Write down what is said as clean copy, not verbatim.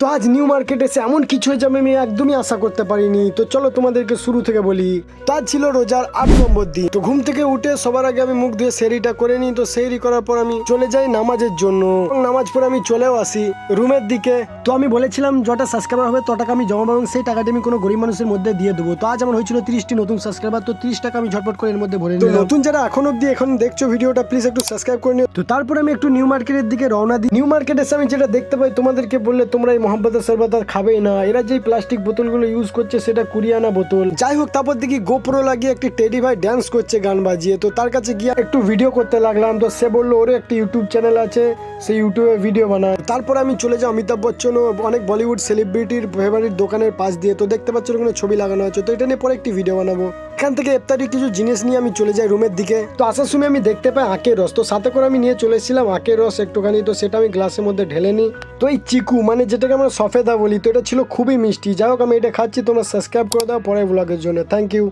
তো আজ new market এসে এমন কিছু হয়ে যাবে আমি একদমই আশা করতে পারিনি। তো চলো তোমাদেরকে শুরু থেকে বলি। তো আজ ছিল রোজার 8 নম্বর দিন। তো ঘুম থেকে উঠে সবার আগে আমি মুখ ধুয়ে সেহরিটা করে নিই। তো সেহরি করার পর আমি চলে যাই নামাজের জন্য। নামাজ পড়ে আমি চলেও আসি রুমের দিকে। তো আমি বলেছিলাম যটা সাবস্ক্রাইবার হবে তত টাকা আমি জমা পাবো, সেই টাকাটি আমি কোনো গরিব মানুষের মধ্যে দিয়ে দেবো। তো আজ আমার হয়েছিল 30টি নতুন সাবস্ক্রাইবার। তো 30 টাকা আমি ঝটপট করে এর মধ্যে ভরে নিলাম। নতুন যারা এখন অব্দি এখন দেখছো ভিডিওটা, প্লিজ একটু সাবস্ক্রাইব করে নিও। তো তারপর আমি একটু নিউ মার্কেটের দিকে রওনা দিই। নিউ মার্কেট এসে আমি যেটা দেখতে পাই, তোমাদেরকে বললে তোমরা এই মোহাম্মদের শরবত আর খাবেই না। এরা যেই প্লাস্টিক বোতলগুলো ইউজ করছে সেটা কুরিয়ানা বোতল। যাই হোক, তারপর দেখি গোপ্রো লাগিয়ে একটি টেডি ভাই ড্যান্স করছে গান বাজিয়ে। তো তার কাছে গিয়ে একটু ভিডিও করতে লাগলাম। তো সে বললো ওর একটি ইউটিউব চ্যানেল আছে, সেই ইউটিউবে ভিডিও বানায়। তারপর আমি চলে যাই অমিতাভ বচ্চন ও অনেক বলিউড সেলিব্রিটির ফেভারিট দোকানের পাশ দিয়ে। তো দেখতে পাচ্ছ ওখানে ছবি লাগানো আছে। তো এটা নিয়ে পরে একটি ভিডিও বানাবো। এখান থেকে ইফতারি কিছু জিনিস নিয়ে আমি চলে যাই রুমের দিকে। তো আসার সময় আমি দেখতে পাই আখের রস। তো সাথে করে আমি নিয়ে চলে এসেছিলাম আখের রস একটুখানি। তো সেটা আমি গ্লাসের মধ্যে ঢেলে নিই। তো এই চিকু মানে যেটাকে আমরা সফেদা বলি, তো এটা ছিল খুবই মিষ্টি। যাই হোক, আমি এটা খাচ্ছি। তোমরা সাবস্ক্রাইব করে দাও পরের ব্লগের জন্য। Thank you.